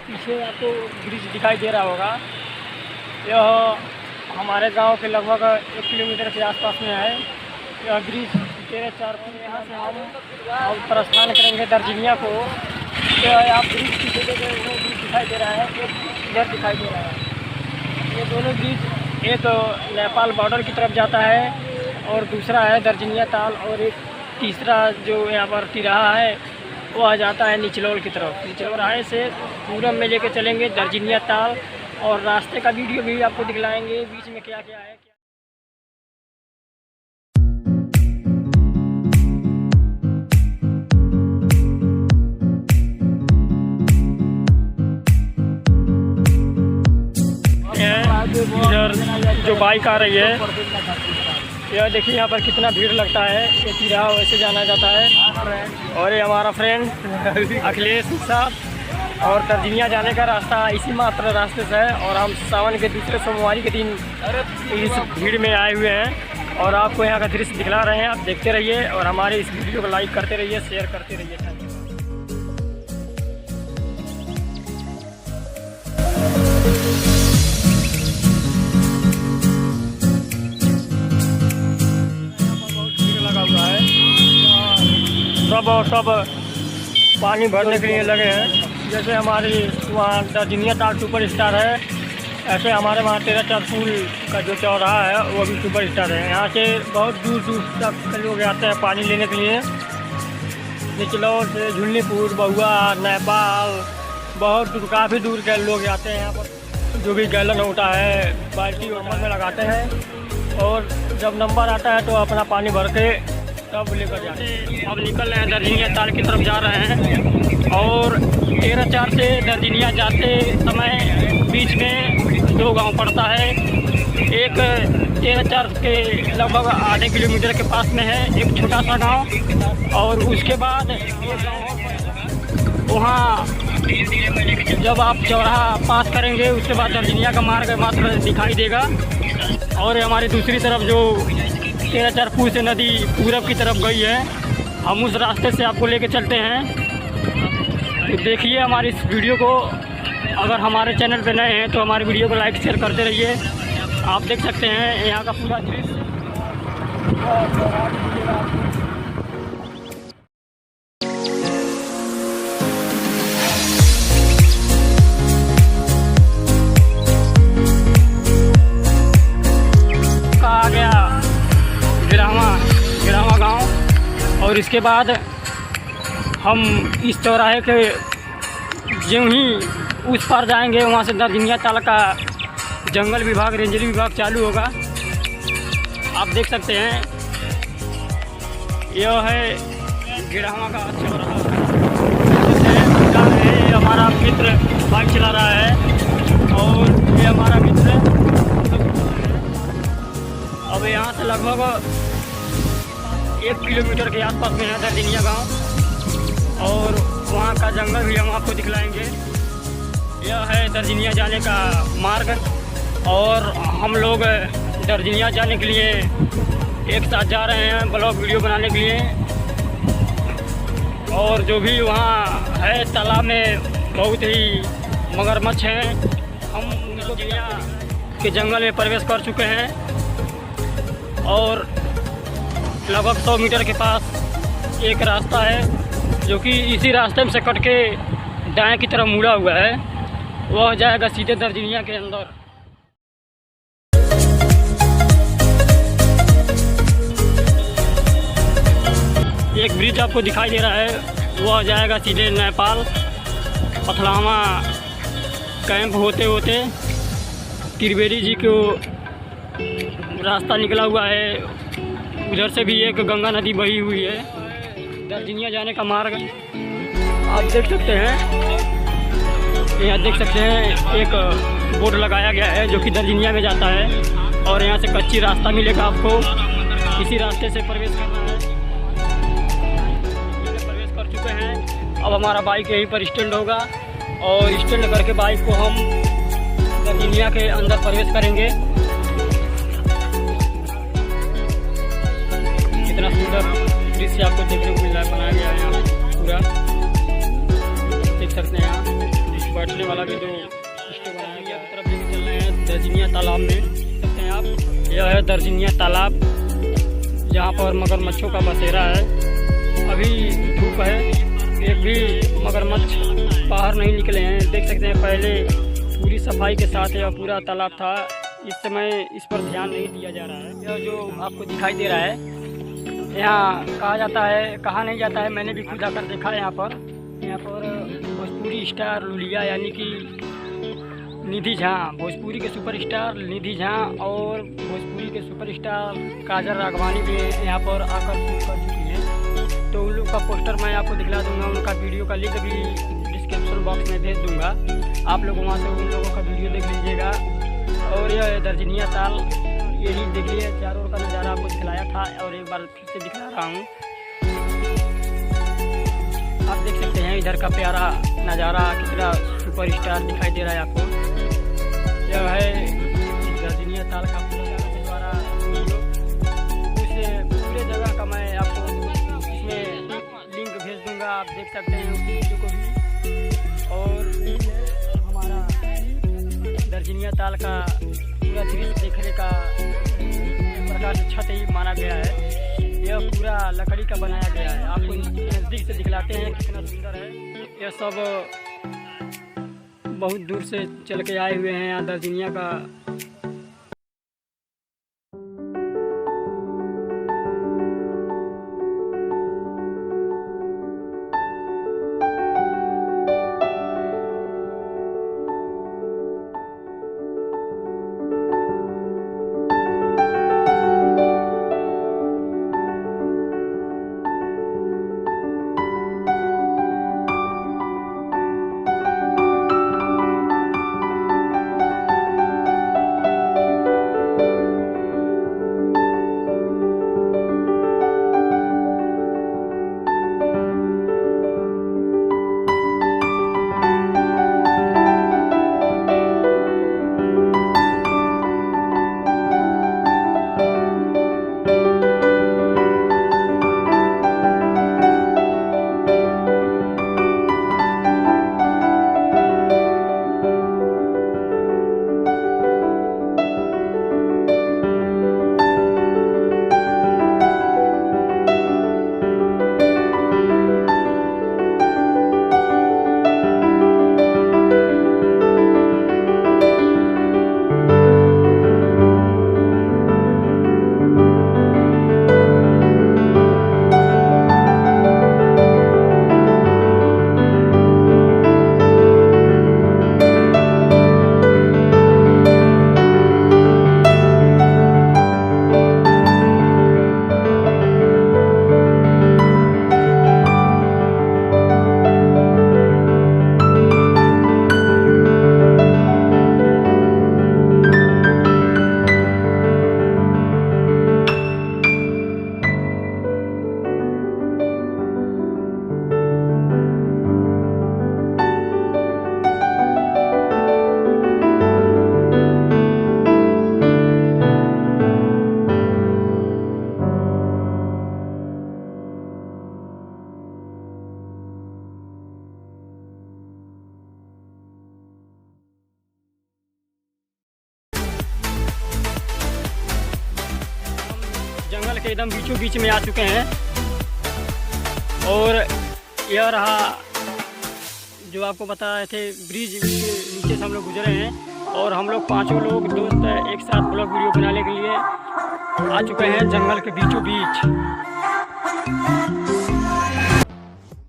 पीछे आपको ब्रिज दिखाई दे रहा होगा। यह हमारे गांव के लगभग 1 किलोमीटर के आसपास में है। यह ब्रिज 13-4 यहाँ से हम प्रस्थान करेंगे दार्जिलिंग को। तो आप ब्रिज पीछे ब्रिज दिखाई दे रहा है, एक इधर दिखाई दे रहा है। ये दोनों ब्रिज एक नेपाल बॉर्डर की तरफ जाता है और दूसरा है दार्जिलिंग ताल, और एक तीसरा जो यहाँ पर तिराहा है वह जाता है निचलौल की तरफ। निचलौल राय से पूरब में लेके चलेंगे दार्जिलिंग ताल, और रास्ते का वीडियो भी आपको दिखलाएंगे बीच में क्या क्या है। इधर जो बाइक आ रही है, यह देखिए यहाँ पर कितना भीड़ लगता है। ये तिराहा वैसे जाना जाता है। और ये हमारा फ्रेंड अखिलेश साहब, और दार्जिलिंग जाने का रास्ता इसी मात्र रास्ते से है। और हम सावन के दूसरे सोमवार के दिन इस भीड़ में आए हुए हैं और आपको यहाँ का दृश्य दिखला रहे हैं। आप देखते रहिए और हमारे इस वीडियो को लाइक करते रहिए, शेयर करते रहिए। सब पानी भरने के लिए लगे हैं। जैसे हमारी वहाँ दार्जिलिंग ताल सुपर स्टार है, ऐसे हमारे वहाँ 13-4 पुल का जो चौराहा है वो भी सुपर स्टार है। यहाँ से बहुत दूर दूर तक लोग आते हैं पानी लेने के लिए। निचलौल से झुलनीपुर, बहुआ, नेपाल, बहुत दूर, काफ़ी दूर के लोग आते हैं यहाँ पर। जो भी गैलन होता है बाल्टी और में लगाते हैं, और जब नंबर आता है तो अपना पानी भर के तब लेकर जाते हैं। अब निकल रहे हैं दार्जिलिंग ताल की तरफ जा रहे हैं। और 13-4 से दार्जिलिंग जाते समय बीच में 2 गांव पड़ता है। एक 13-4 के लगभग आधे किलोमीटर के पास में है एक छोटा सा गांव, और उसके बाद वहाँ जब आप चौराहा पास करेंगे उसके बाद दार्जिलिंग का मार्ग मात्र दिखाई देगा। और हमारी दूसरी तरफ जो 13-4 पुल से नदी पूरब की तरफ गई है, हम उस रास्ते से आपको लेके चलते हैं। तो देखिए हमारी इस वीडियो को। अगर हमारे चैनल पे नए हैं तो हमारे वीडियो को लाइक शेयर करते रहिए। आप देख सकते हैं यहाँ का पूरा दृश्य। आ गया गिरामा गांव, और इसके बाद हम इस चौराहे के ज्यों ही उस पार जाएंगे वहाँ से दार्जिलिंग ताल का जंगल विभाग, रेंजरी विभाग चालू होगा। आप देख सकते हैं यह है गिरामा का चौराहा। ये हमारा मित्र बाइक चला रहा है, और ये हमारा मित्र अब यहाँ से लगभग 1 किलोमीटर के आसपास में है दार्जिलिंग गांव, और वहाँ का जंगल भी हम आपको दिखलाएंगे। यह है दार्जिलिंग जाने का मार्ग, और हम लोग दार्जिलिंग जाने के लिए एक साथ जा रहे हैं ब्लॉग वीडियो बनाने के लिए। और जो भी वहाँ है तालाब में बहुत ही मगरमच्छ हैं। हम दार्जिलिंग के जंगल में प्रवेश कर चुके हैं, और लगभग 100 मीटर के पास एक रास्ता है जो कि इसी रास्ते में से कट के दाएं की तरफ मुड़ा हुआ है। वह जाएगा सीधे दार्जिलिंग के अंदर। एक ब्रिज आपको दिखाई दे रहा है, वह जाएगा सीधे नेपाल। पथलामा कैंप होते होते त्रिवेणी जी को रास्ता निकला हुआ है। उधर से भी एक गंगा नदी बही हुई है। दार्जिलिंग जाने का मार्ग आप देख सकते हैं। यहाँ देख सकते हैं एक बोर्ड लगाया गया है जो कि दार्जिलिंग में जाता है, और यहाँ से कच्ची रास्ता मिलेगा आपको। इसी रास्ते से प्रवेश करना है। प्रवेश कर चुके हैं। अब हमारा बाइक यहीं पर स्टैंड होगा, और स्टैंड करके बाइक को हम दार्जिलिंग के अंदर प्रवेश करेंगे। कितना सुंदर दृश्य आपको देखने को मिल रहा है, बनाया गया है यहाँ पूरा। देख सकते हैं यहाँ बैठने वाला वाला भी 2 स्टोव बनाया गया है। तरफ लेके चल रहे हैं दर्जनिया तालाब में, देखते हैं आप। यह है दर्जनिया तालाब जहाँ पर मगरमच्छों का बसेरा है। अभी धूप है, एक भी मगरमच्छ बाहर नहीं निकले हैं। देख सकते हैं पहले पूरी सफाई के साथ यह पूरा तालाब था, इस समय इस पर ध्यान नहीं दिया जा रहा है। यह जो आपको दिखाई दे रहा है, यहाँ कहा जाता है, कहा नहीं जाता है, मैंने भी खुद आकर देखा है। यहाँ पर भोजपुरी स्टार लुलिया यानी कि निधि झा, भोजपुरी के सुपरस्टार निधि झा और भोजपुरी के सुपरस्टार काजल राघवानी भी यहाँ पर आकर शूट कर चुकी हैं। तो उन लोग का पोस्टर मैं आपको दिखला दूंगा, उनका वीडियो का लिंक भी डिस्क्रिप्शन बॉक्स में भेज दूंगा। आप लोग वहाँ से उन लोगों का वीडियो देख लीजिएगा। और यह दर्जनिया ताल, ये रील देखिए, चारों ओर का नज़ारा आपको दिखलाया था और एक बार फिर से दिखला रहा हूँ। आप देख सकते हैं इधर का प्यारा नज़ारा, कितना सुपरस्टार दिखाई दे रहा है आपको। यह है दर्जनिया ताल का पूरा द्वारा वीडियो, उस पूरे जगह का मैं आपको इसमें लिंक भेज दूंगा, आप देख सकते हैं उस वीडियो को भी। और हमारा दर्जनिया ताल का पूरा दृश्य देखने का प्रकार से छत ही माना गया है। यह पूरा लकड़ी का बनाया गया है, आपको नज़दीक से दिखलाते हैं कितना सुंदर है। यह सब बहुत दूर से चल के आए हुए हैं यहाँ दर्जनिया का। जंगल के एकदम बीचों बीच में आ चुके हैं और यह रहा जो आपको बताए थे ब्रिज के नीचे से हम लोग गुजरे हैं और हम लोग 5 लोग दोस्त एक साथ ब्लॉग वीडियो बनाने के लिए आ चुके हैं जंगल के बीचों बीच।